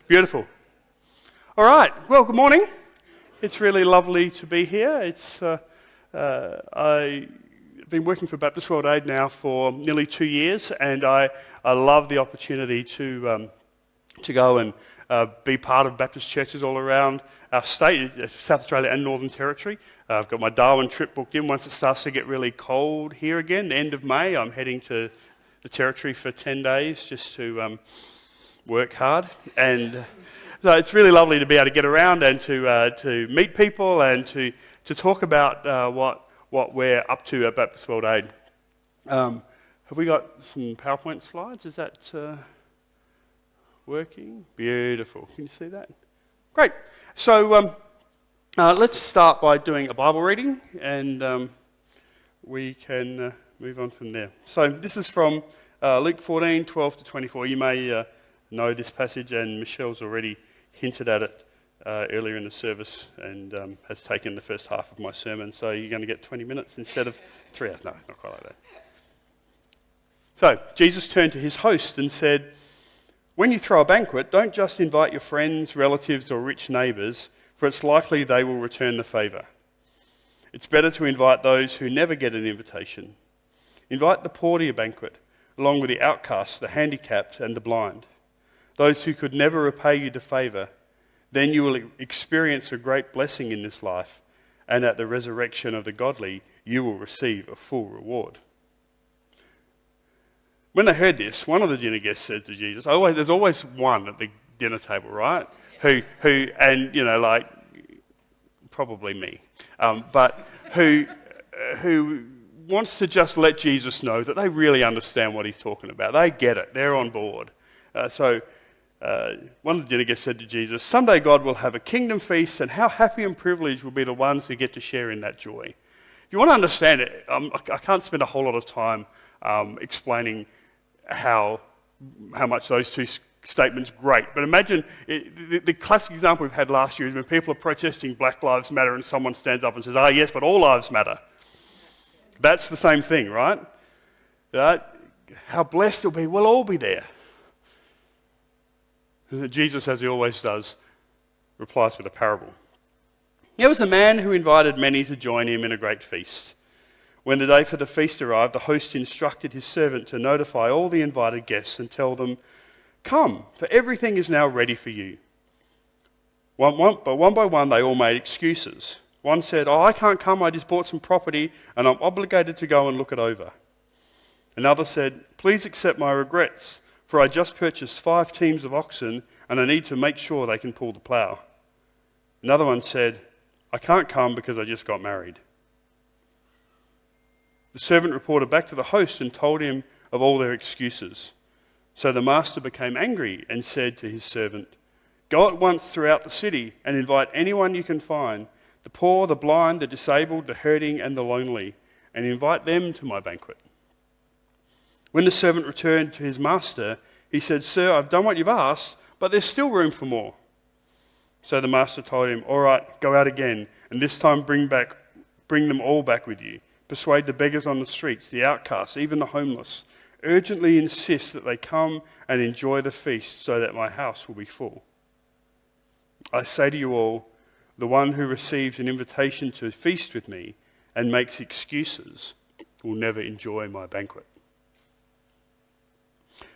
Beautiful. All right. Well, good morning. It's really lovely to be here. I've been working for Baptist World Aid now for nearly 2 years, and I love the opportunity to go and be part of Baptist churches all around our state, South Australia and Northern Territory. I've got my Darwin trip booked in. Once it starts to get really cold here again, the end of May, I'm heading to the Territory for 10 days just to work hard. And so it's really lovely to be able to get around and to meet people and to talk about what we're up to at Baptist World Aid. Have we got some PowerPoint slides? Is that working? Beautiful. Can you see that? Great. So let's start by doing a Bible reading, and we can move on from there. So this is from Luke 14, 12 to 24. You may know this passage, and Michelle's already hinted at it earlier in the service and has taken the first half of my sermon. So you're going to get 20 minutes instead of 3 hours. No, not quite like that. So Jesus turned to his host and said, "When you throw a banquet, don't just invite your friends, relatives, or rich neighbours, for it's likely they will return the favour. It's better to invite those who never get an invitation. Invite the poor to your banquet, along with the outcast, the handicapped, and the blind, those who could never repay you the favour. Then you will experience a great blessing in this life, and at the resurrection of the godly, you will receive a full reward." When they heard this, one of the dinner guests said to Jesus, there's always one at the dinner table, right? Who, and like probably me, but who wants to just let Jesus know that they really understand what he's talking about. They get it. They're on board. So one of the dinner guests said to Jesus, "Someday God will have a kingdom feast, and how happy and privileged will be the ones who get to share in that joy." If you want to understand it, I can't spend a whole lot of time explaining how much those two statements great. But imagine the classic example we've had last year is when people are protesting Black Lives Matter and someone stands up and says, yes, but all lives matter. That's the same thing, right? How blessed it'll be, we'll all be there. Jesus, as he always does, replies with a parable. There was a man who invited many to join him in a great feast. When the day for the feast arrived, the host instructed his servant to notify all the invited guests and tell them, "Come, for everything is now ready for you." But one by one, they all made excuses. One said, "I can't come, I just bought some property and I'm obligated to go and look it over." Another said, "Please accept my regrets, for I just purchased 5 teams of oxen and I need to make sure they can pull the plough." Another one said, "I can't come because I just got married." The servant reported back to the host and told him of all their excuses. So the master became angry and said to his servant, "Go at once throughout the city and invite anyone you can find, the poor, the blind, the disabled, the hurting, and the lonely, and invite them to my banquet." When the servant returned to his master, he said, "Sir, I've done what you've asked, but there's still room for more." So the master told him, "All right, go out again, and this time bring them all back with you. Persuade the beggars on the streets, the outcasts, even the homeless. Urgently insist that they come and enjoy the feast so that my house will be full. I say to you all, the one who receives an invitation to feast with me and makes excuses will never enjoy my banquet."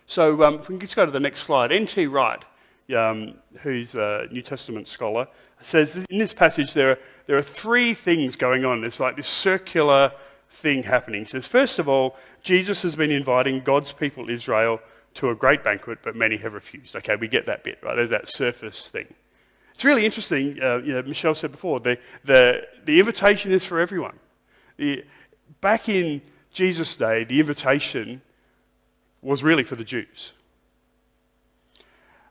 So if we can just go to the next slide. N.T. Wright, who's a New Testament scholar, says in this passage there are 3 things going on. There's like this circular thing happening. He says, first of all, Jesus has been inviting God's people Israel to a great banquet, but many have refused. Okay, we get that bit, right? There's that surface thing. It's really interesting. Michelle said before, the invitation is for everyone. Back in Jesus' day, the invitation was really for the Jews.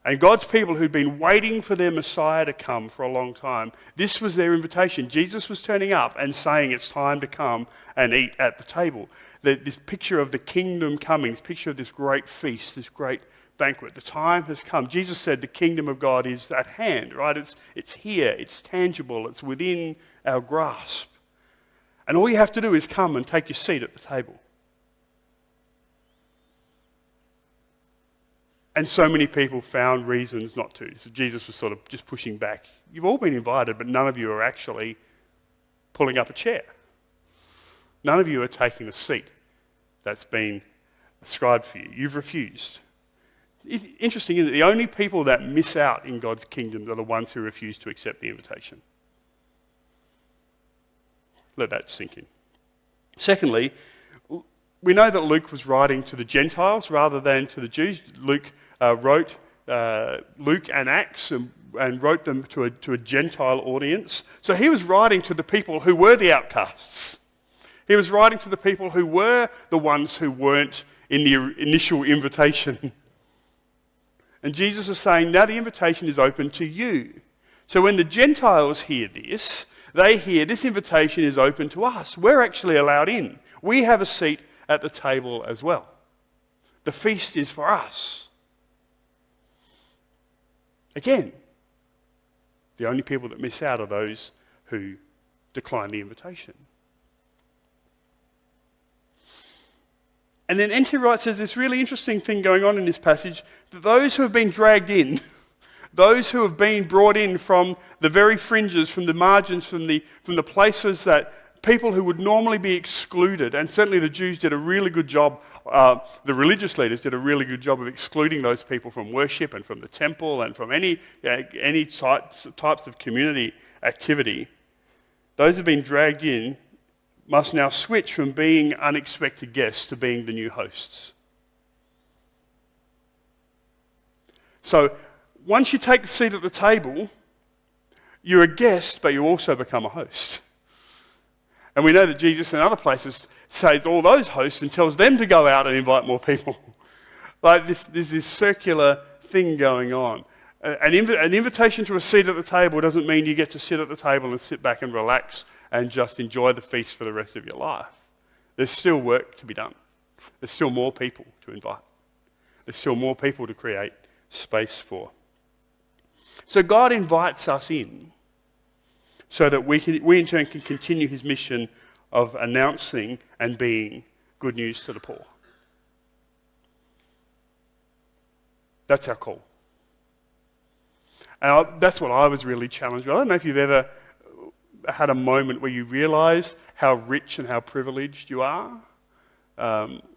And God's people who'd been waiting for their Messiah to come for a long time, this was their invitation. Jesus was turning up and saying it's time to come and eat at the table. This picture of the kingdom coming, this picture of this great feast, this great banquet. The time has come. Jesus said the kingdom of God is at hand, right? It's here, it's tangible, it's within our grasp. And all you have to do is come and take your seat at the table. And so many people found reasons not to. So Jesus was sort of just pushing back. You've all been invited, but none of you are actually pulling up a chair. None of you are taking a seat that's been ascribed for you. You've refused. It's interesting, isn't it? The only people that miss out in God's kingdom are the ones who refuse to accept the invitation. Let that sink in. Secondly, we know that Luke was writing to the Gentiles rather than to the Jews. Luke wrote Luke and Acts and wrote them to a Gentile audience. So he was writing to the people who were the outcasts. He was writing to the people who were the ones who weren't in the initial invitation. And Jesus is saying, now the invitation is open to you. So when the Gentiles hear this, they hear this invitation is open to us. We're actually allowed in. We have a seat at the table as well. The feast is for us. Again, the only people that miss out are those who decline the invitation. And then N.T. Wright says this really interesting thing going on in this passage, that those who have been dragged in, those who have been brought in from the very fringes, from the margins, from the places that people who would normally be excluded, and certainly the Jews did a really good job, the religious leaders did a really good job of excluding those people from worship and from the temple and from any types of community activity. Those who have been dragged in must now switch from being unexpected guests to being the new hosts. So once you take the seat at the table, you're a guest, but you also become a host. And we know that Jesus in other places saves all those hosts and tells them to go out and invite more people. Like there's this circular thing going on. An invitation to a seat at the table doesn't mean you get to sit at the table and sit back and relax and just enjoy the feast for the rest of your life. There's still work to be done. There's still more people to invite. There's still more people to create space for. So God invites us in so that we in turn can continue his mission of announcing and being good news to the poor. That's our call. And that's what I was really challenged with. I don't know if you've ever had a moment where you realise how rich and how privileged you are.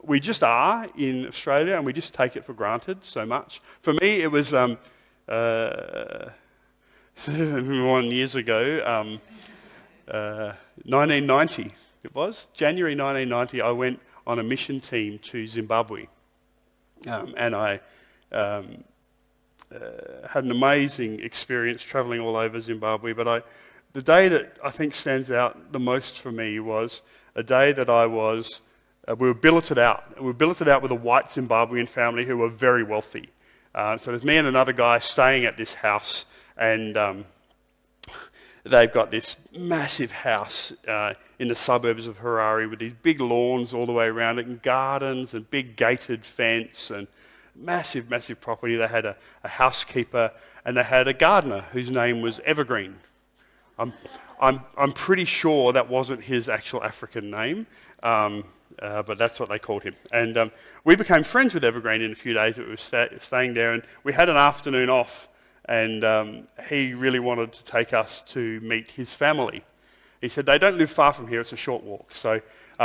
We just are in Australia, and we just take it for granted so much. For me, it was 71 years ago, 1990 it was. January 1990, I went on a mission team to Zimbabwe. And I had an amazing experience travelling all over Zimbabwe, but the day that I think stands out the most for me was a day that we were billeted out. And we were billeted out with a white Zimbabwean family who were very wealthy. So there's me and another guy staying at this house, and they've got this massive house in the suburbs of Harare with these big lawns all the way around it, and gardens and big gated fence and massive, massive property. They had a housekeeper, and they had a gardener whose name was Evergreen. I'm pretty sure that wasn't his actual African name, but that's what they called him. And we became friends with Evergreen in a few days that we were staying there, and we had an afternoon off, and he really wanted to take us to meet his family. He said, they don't live far from here, it's a short walk. So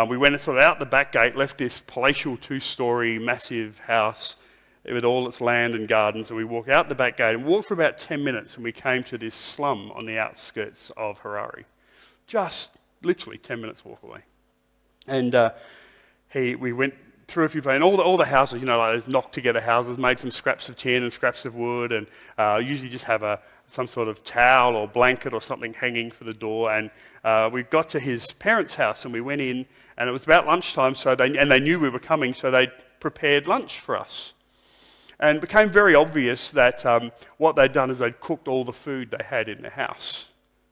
we went sort of out the back gate, left this palatial 2-storey massive house with all its land and gardens, and we walked out the back gate and walked for about 10 minutes, and we came to this slum on the outskirts of Harare. Just literally 10 minutes walk away. And we went through a few places, and all the houses, you know, like those knocked together houses made from scraps of tin and scraps of wood, and usually just have some sort of towel or blanket or something hanging for the door. And we got to his parents' house, and we went in, and it was about lunchtime, and they knew we were coming, so they prepared lunch for us. And it became very obvious that what they'd done is they'd cooked all the food they had in the house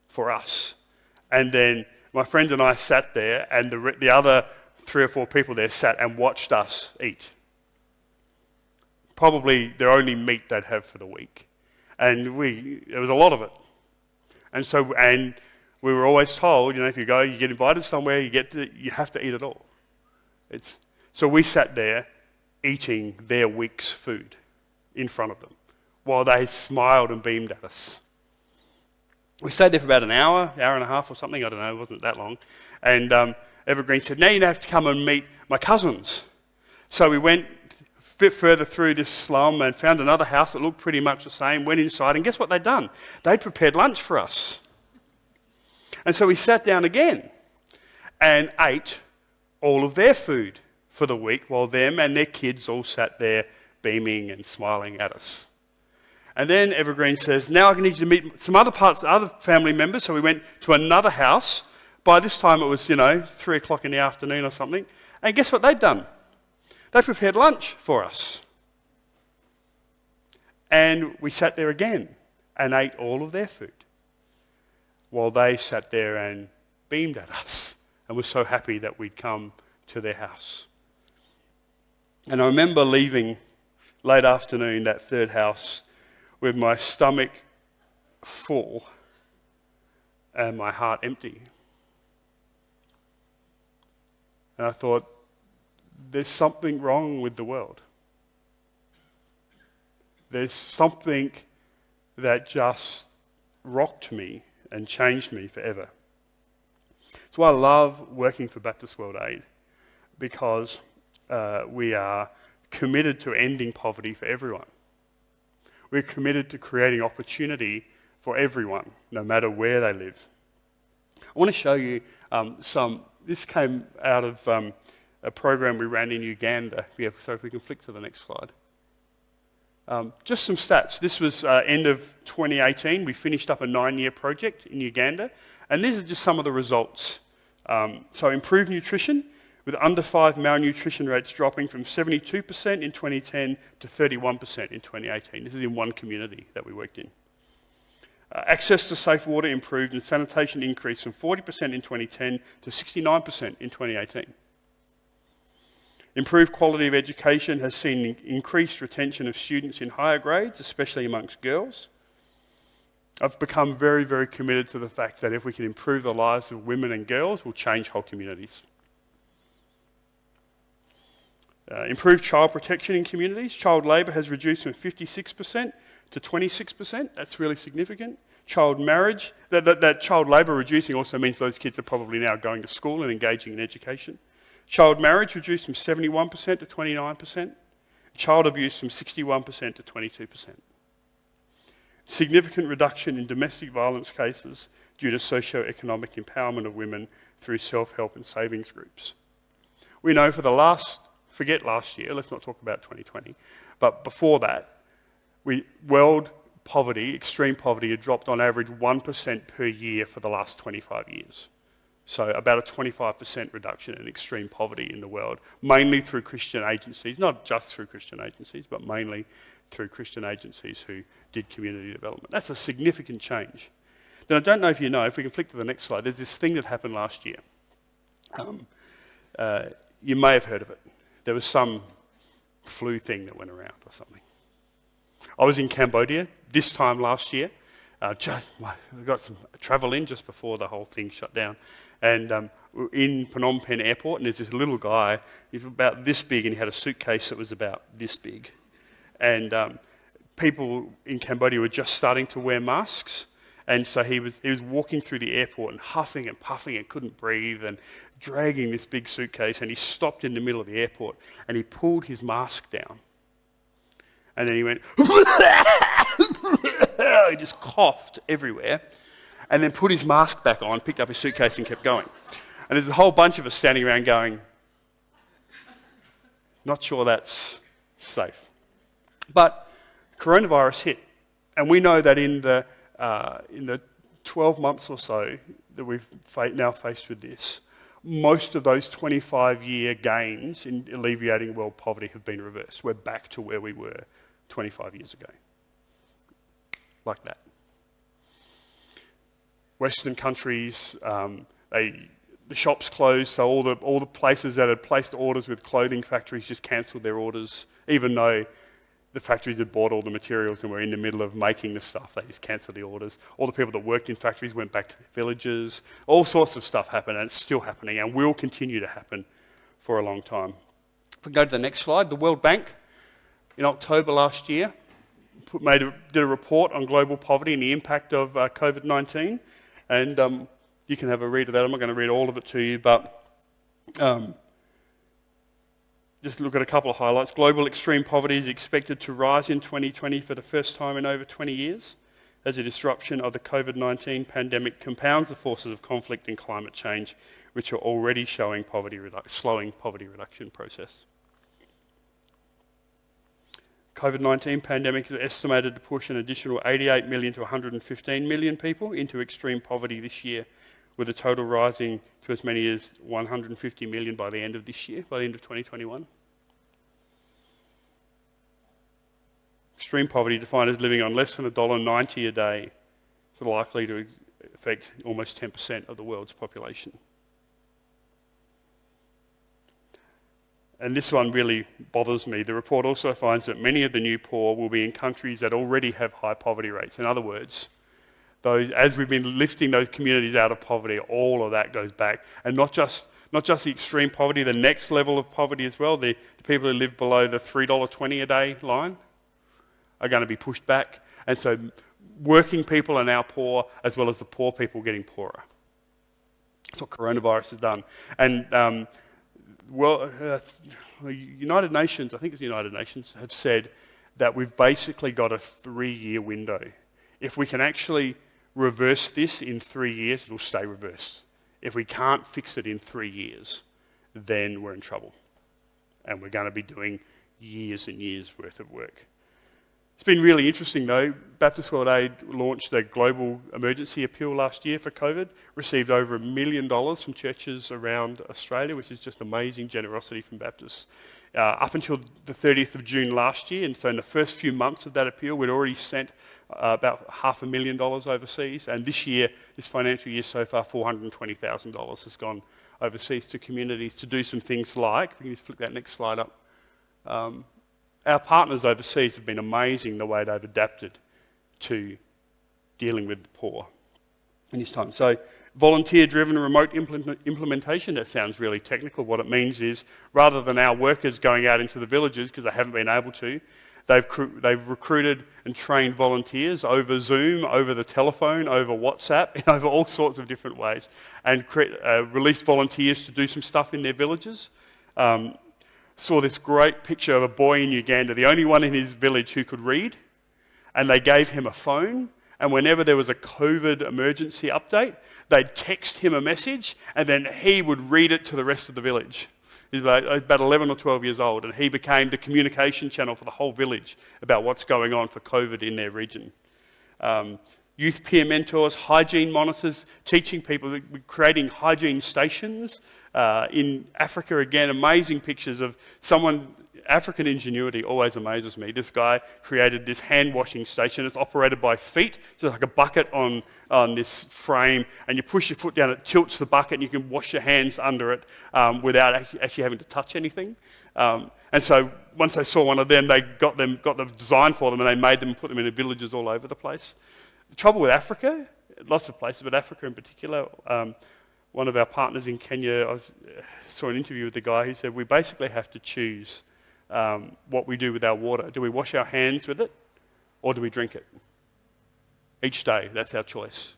for us. And then my friend and I sat there, and the other 3 or 4 people there sat and watched us eat. Probably their only meat they'd have for the week. And there was a lot of it. And we were always told, you know, if you go, you get invited somewhere, you have to eat it all. So we sat there eating their week's food in front of them while they smiled and beamed at us. We stayed there for about an hour and a half or something, I don't know, it wasn't that long. And Evergreen said, now you have to come and meet my cousins. So we went a bit further through this slum and found another house that looked pretty much the same, went inside, and guess what they'd done? They'd prepared lunch for us. And so we sat down again and ate all of their food for the week while them and their kids all sat there beaming and smiling at us. And then Evergreen says, now I need you to meet some other family members. So we went to another house. By this time it was, 3 o'clock in the afternoon or something. And guess what they'd done? They prepared lunch for us. And we sat there again and ate all of their food while they sat there and beamed at us and were so happy that we'd come to their house. And I remember leaving late afternoon, that third house, with my stomach full and my heart empty. And I thought, there's something wrong with the world. There's something that just rocked me and changed me forever. That's why I love working for Baptist World Aid, because we are committed to ending poverty for everyone. We're committed to creating opportunity for everyone, no matter where they live. I want to show you this came out of a program we ran in Uganda. So if we can flick to the next slide. Just some stats. This was end of 2018. We finished up a 9-year project in Uganda. And these are just some of the results. So improved nutrition, with under 5 malnutrition rates dropping from 72% in 2010 to 31% in 2018. This is in one community that we worked in. Access to safe water improved and sanitation increased from 40% in 2010 to 69% in 2018. Improved quality of education has seen increased retention of students in higher grades, especially amongst girls. I've become very, very committed to the fact that if we can improve the lives of women and girls, we'll change whole communities. Improved child protection in communities. Child labour has reduced from 56% to 26%. That's really significant. Child marriage, that child labour reducing also means those kids are probably now going to school and engaging in education. Child marriage reduced from 71% to 29%. Child abuse from 61% to 22%. Significant reduction in domestic violence cases due to socio-economic empowerment of women through self-help and savings groups. We know forget last year, let's not talk about 2020, but before that, world poverty, extreme poverty, had dropped on average 1% per year for the last 25 years. So about a 25% reduction in extreme poverty in the world, mainly through Christian agencies, not just through Christian agencies, but mainly through Christian agencies who did community development. That's a significant change. Then I don't know if you know, if we can flick to the next slide, there's this thing that happened last year. You may have heard of it. There was some flu thing that went around or something. I was in Cambodia this time last year. I got some travel in just before the whole thing shut down. And we're in Phnom Penh airport, and there's this little guy, he's about this big, and he had a suitcase that was about this big. And people in Cambodia were just starting to wear masks, and so he was walking through the airport and huffing and puffing and couldn't breathe and dragging this big suitcase, and he stopped in the middle of the airport and he pulled his mask down. And then he went, he just coughed everywhere, and then put his mask back on, picked up his suitcase and kept going. And there's a whole bunch of us standing around going, not sure that's safe. But coronavirus hit, and we know that in the 12 months or so that we've now faced with this, most of those 25-year gains in alleviating world poverty have been reversed. We're back to where we were 25 years ago. Like that. Western countries, the shops closed, so all the places that had placed orders with clothing factories just cancelled their orders, even though the factories had bought all the materials and were in the middle of making the stuff. They just cancelled the orders. All the people that worked in factories went back to their villages. All sorts of stuff happened, and it's still happening and will continue to happen for a long time. If we go to the next slide, the World Bank, in October last year, did a report on global poverty and the impact of COVID-19, and you can have a read of that. I'm not going to read all of it to you, but just look at a couple of highlights. Global extreme poverty is expected to rise in 2020 for the first time in over 20 years, as a disruption of the COVID-19 pandemic compounds the forces of conflict and climate change, which are already slowing poverty reduction process. COVID-19 pandemic is estimated to push an additional 88 million to 115 million people into extreme poverty this year, with the total rising to as many as 150 million by the end of this year, by the end of 2021. Extreme poverty, defined as living on less than $1.90 a day, is likely to affect almost 10% of the world's population. And this one really bothers me. The report also finds that many of the new poor will be in countries that already have high poverty rates. In other words, as we've been lifting those communities out of poverty, all of that goes back. And not just the extreme poverty, the next level of poverty as well, the people who live below the $3.20 a day line are going to be pushed back. And so working people are now poor, as well as the poor people getting poorer. That's what coronavirus has done. And United Nations, I think it's United Nations, have said that we've basically got a 3-year window. If we can actually reverse this in 3 years, it'll stay reversed. If we can't fix it in 3 years, then we're in trouble. And we're going to be doing years and years worth of work. It's been really interesting though. Baptist World Aid launched a global emergency appeal last year for COVID, received over $1 million from churches around Australia, which is just amazing generosity from Baptists. Up until the 30th of June last year, and so in the first few months of that appeal, we'd already sent about $500,000 overseas, and this year, this financial year so far, $420,000 has gone overseas to communities to do some things like, if you can just flick that next slide up, our partners overseas have been amazing the way they've adapted to dealing with the poor in this time. So volunteer-driven remote implementation, that sounds really technical. What it means is, rather than our workers going out into the villages, because they haven't been able to, they've recruited and trained volunteers over Zoom, over the telephone, over WhatsApp, and over all sorts of different ways, and released volunteers to do some stuff in their villages. Saw this great picture of a boy in Uganda, the only one in his village who could read, and they gave him a phone, and whenever there was a COVID emergency update, they'd text him a message, and then he would read it to the rest of the village. He's about 11 or 12 years old, and he became the communication channel for the whole village about what's going on for COVID in their region. Youth peer mentors, hygiene monitors, teaching people, creating hygiene stations. In Africa, again, amazing pictures of someone. African ingenuity always amazes me. This guy created this hand washing station. It's operated by feet, so like a bucket on this frame, and you push your foot down, it tilts the bucket, and you can wash your hands under it without actually having to touch anything. And so once they saw one of them, they got them designed for them, and they made them and put them in villages all over the place. The trouble with Africa, lots of places, but Africa in particular, one of our partners in Kenya, I saw an interview with the guy who said, we basically have to choose what we do with our water. Do we wash our hands with it, or do we drink it? Each day, that's our choice.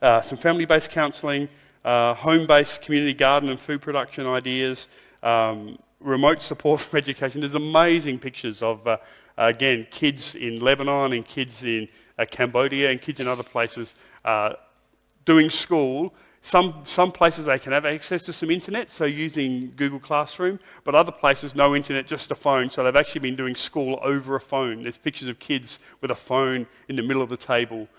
Some family-based counselling, home-based community garden and food production ideas, remote support for education. There's amazing pictures of, again, kids in Lebanon and kids in Cambodia and kids in other places doing school. Some places they can have access to some internet, so using Google Classroom, but other places no internet, just a phone, so they've actually been doing school over a phone. There's pictures of kids with a phone in the middle of the table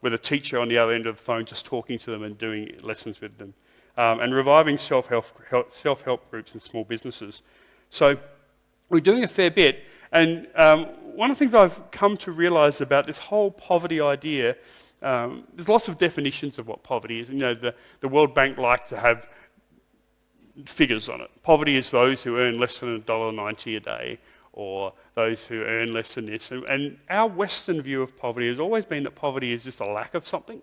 with a teacher on the other end of the phone just talking to them and doing lessons with them. And reviving self-help groups and small businesses. So we're doing a fair bit, and one of the things I've come to realise about this whole poverty idea, there's lots of definitions of what poverty is. You know, the World Bank like to have figures on it. Poverty is those who earn less than $1.90 a day, or those who earn less than this. And our Western view of poverty has always been that poverty is just a lack of something.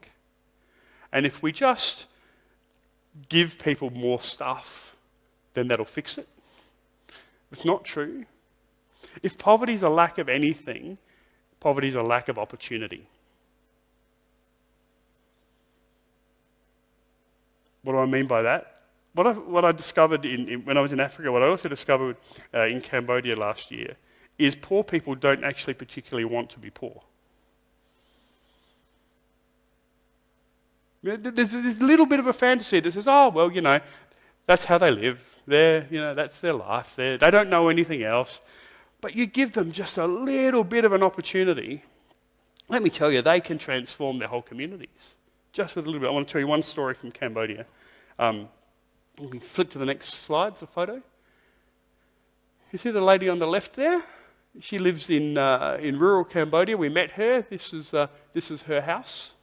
And if we just give people more stuff, then that'll fix it. It's not true. If poverty is a lack of anything, poverty is a lack of opportunity. What do I mean by that? What I discovered when I was in Africa, what I also discovered in Cambodia last year, is poor people don't actually particularly want to be poor. There's this little bit of a fantasy that says, oh, well, that's how they live. That's their life. They don't know anything else. But you give them just a little bit of an opportunity, let me tell you, they can transform their whole communities. Just with a little bit. I want to tell you one story from Cambodia. We can flick to the next slide, the photo. You see the lady on the left there? She lives in rural Cambodia. We met her. This is her house.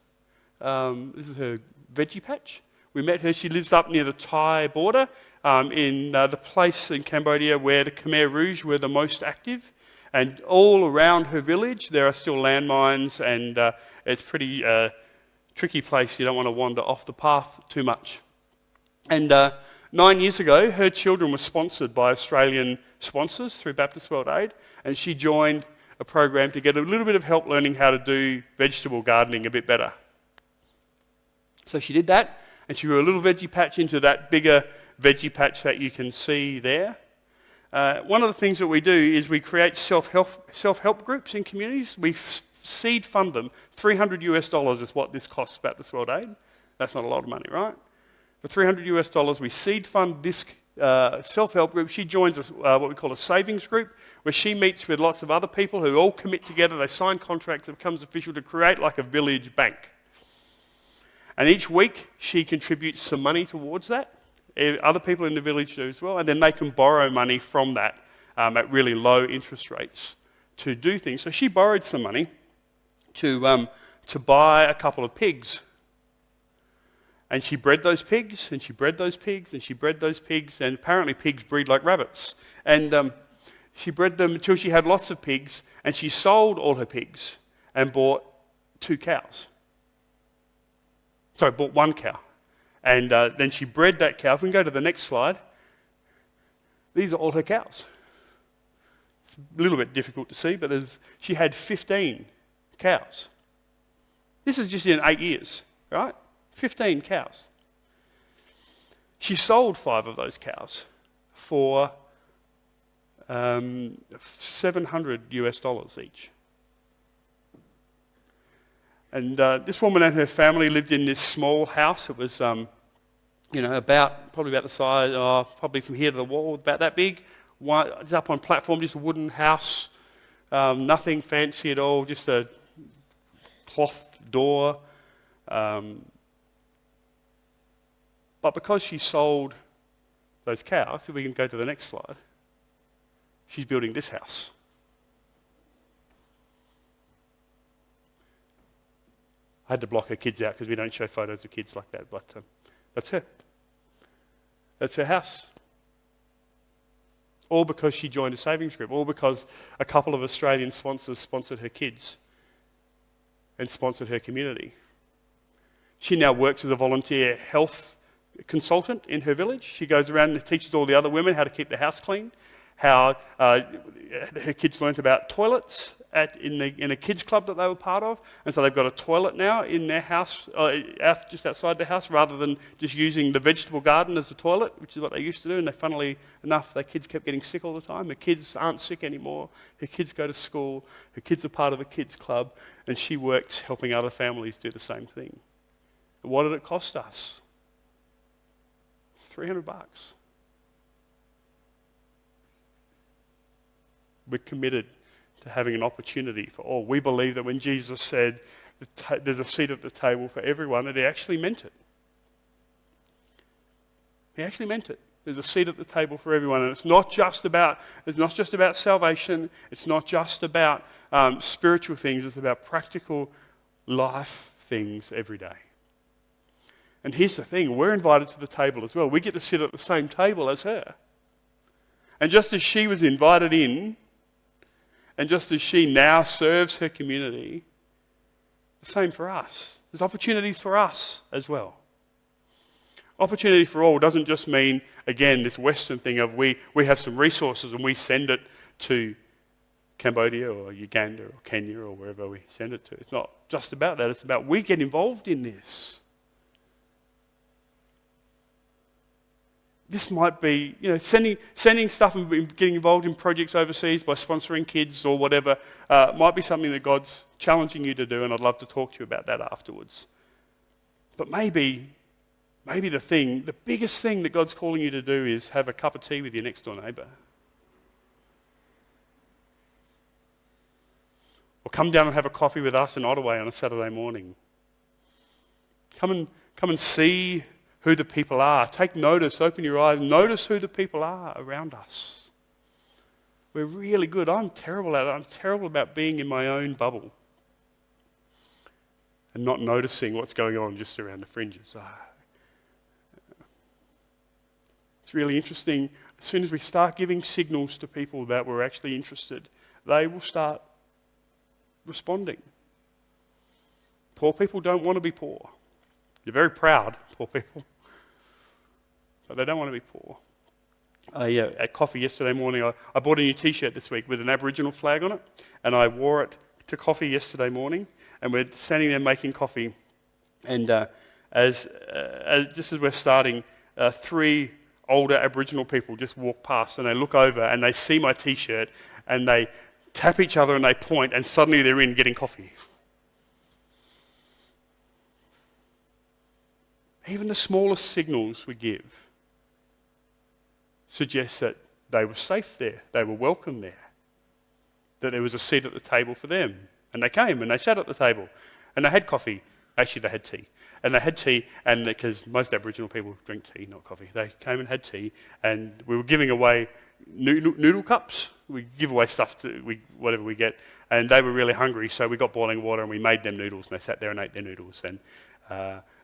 This is her veggie patch. We met her. She lives up near the Thai border in the place in Cambodia where the Khmer Rouge were the most active. And all around her village, there are still landmines, and it's a pretty tricky place. You don't want to wander off the path too much. And 9 years ago, her children were sponsored by Australian sponsors through Baptist World Aid, and she joined a program to get a little bit of help learning how to do vegetable gardening a bit better. So she did that, and she grew a little veggie patch into that bigger veggie patch that you can see there. One of the things that we do is we create self-help groups in communities. We seed fund them. $300 is what this costs Baptist World Aid. That's not a lot of money, right? For $300, we seed fund this self-help group. She joins what we call a savings group, where she meets with lots of other people who all commit together. They sign contracts. It becomes official to create like a village bank. And each week, she contributes some money towards that. Other people in the village do as well. And then they can borrow money from that at really low interest rates to do things. So she borrowed some money to buy a couple of pigs. And she bred those pigs, and she bred those pigs, and she bred those pigs, and apparently pigs breed like rabbits. And she bred them until she had lots of pigs, and she sold all her pigs and bought 2 cows. Sorry, bought 1 cow. And then she bred that cow. If we can go to the next slide, these are all her cows. It's a little bit difficult to see, but she had 15 cows. This is just in 8 years, right? 15 cows. She sold 5 of those cows for $700 each. And this woman and her family lived in this small house. It was, probably about the size, probably from here to the wall, about that big. It's up on platform, just a wooden house, nothing fancy at all, just a cloth door. But because she sold those cows, if we can go to the next slide, she's building this house. I had to block her kids out because we don't show photos of kids like that, but that's her. That's her house. All because she joined a savings group, all because a couple of Australian sponsors sponsored her kids and sponsored her community. She now works as a volunteer health consultant in her village. She goes around and teaches all the other women how to keep the house clean, how her kids learnt about toilets in a kids club that they were part of, and so they've got a toilet now in their house, just outside their house, rather than just using the vegetable garden as a toilet, which is what they used to do. And funnily enough, their kids kept getting sick all the time. Her kids aren't sick anymore. Her kids go to school. Her kids are part of a kids club, and she works helping other families do the same thing. And what did it cost us? $300. We're committed to having an opportunity for all. We believe that when Jesus said there's a seat at the table for everyone, that he actually meant it. He actually meant it. There's a seat at the table for everyone, and it's not just about salvation. It's not just about spiritual things. It's about practical life things every day. And here's the thing, we're invited to the table as well. We get to sit at the same table as her. And just as she was invited in, and just as she now serves her community, the same for us. There's opportunities for us as well. Opportunity for all doesn't just mean, again, this Western thing of we have some resources and we send it to Cambodia or Uganda or Kenya or wherever we send it to. It's not just about that. It's about we get involved in this. This might be, sending stuff and getting involved in projects overseas by sponsoring kids or whatever, might be something that God's challenging you to do, and I'd love to talk to you about that afterwards. But maybe the biggest thing that God's calling you to do is have a cup of tea with your next door neighbour. Or come down and have a coffee with us in Ottaway on a Saturday morning. Come and see who the people are. Take notice, open your eyes, notice who the people are around us. We're really good. I'm terrible at it. I'm terrible about being in my own bubble and not noticing what's going on just around the fringes. It's really interesting. As soon as we start giving signals to people that we're actually interested, they will start responding. Poor people don't want to be poor. You're very proud, poor people, but they don't want to be poor. At coffee yesterday morning, I bought a new T-shirt this week with an Aboriginal flag on it, and I wore it to coffee yesterday morning, and we're standing there making coffee, and just as we're starting, 3 older Aboriginal people just walk past, and they look over, and they see my T-shirt, and they tap each other, and they point, and suddenly they're in getting coffee. Even the smallest signals we give suggest that they were safe there, they were welcome there, that there was a seat at the table for them. And they came and they sat at the table and they had coffee. Actually, they had tea. And they had tea, and because most Aboriginal people drink tea, not coffee, they came and had tea, and we were giving away noodle cups. We give away stuff to whatever we get, and they were really hungry, so we got boiling water and we made them noodles, and they sat there and ate their noodles. And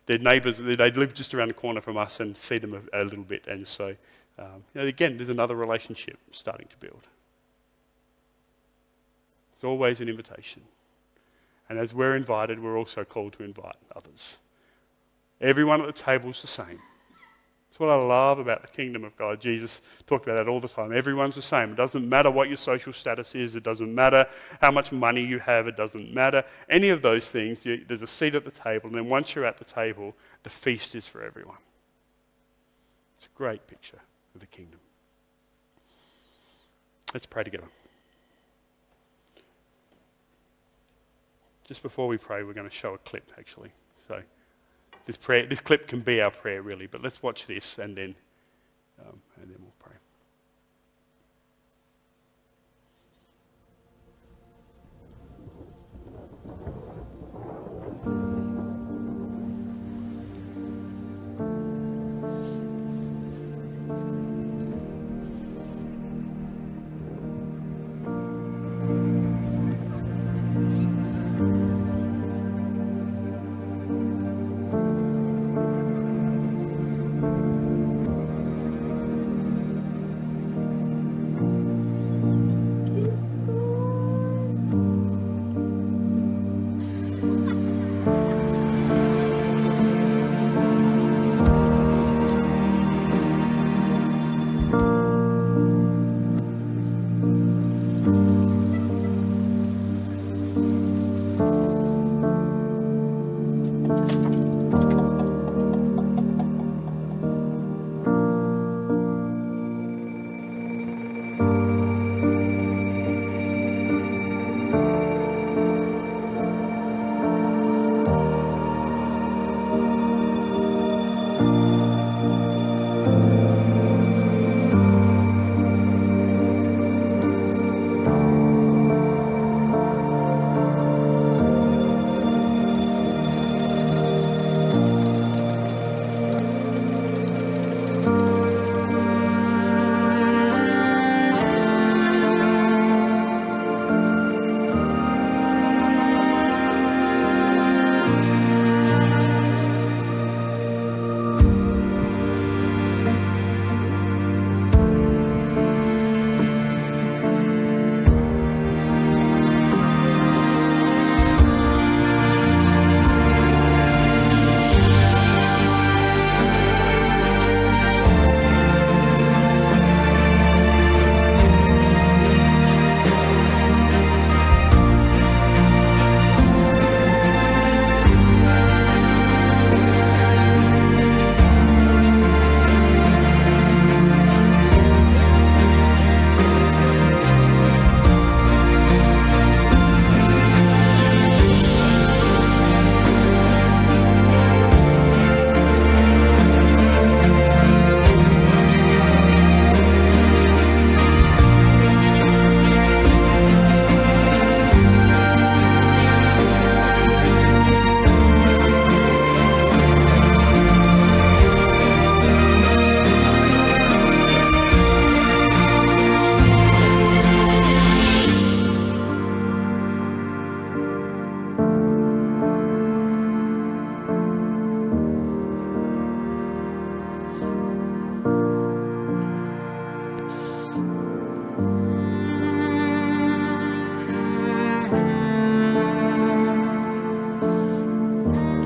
their neighbours, they live just around the corner from us and see them a little bit. And so, again, there's another relationship starting to build. It's always an invitation. And as we're invited, we're also called to invite others. Everyone at the table is the same. That's what I love about the kingdom of God. Jesus talked about that all the time. Everyone's the same. It doesn't matter what your social status is. It doesn't matter how much money you have. It doesn't matter any of those things. There's a seat at the table, and then once you're at the table, the feast is for everyone. It's a great picture of the kingdom. Let's pray together. Just before we pray, we're going to show a clip, actually. So this clip can be our prayer, really, but let's watch this and then we'll pray.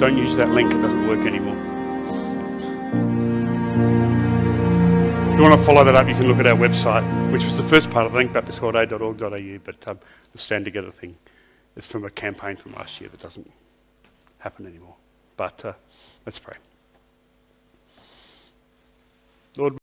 Don't use that link, it doesn't work anymore. If you want to follow that up, you can look at our website, which was the first part of the link, baptistworlday.org.au, but the Stand Together thing is from a campaign from last year that doesn't happen anymore. But let's pray. Lord,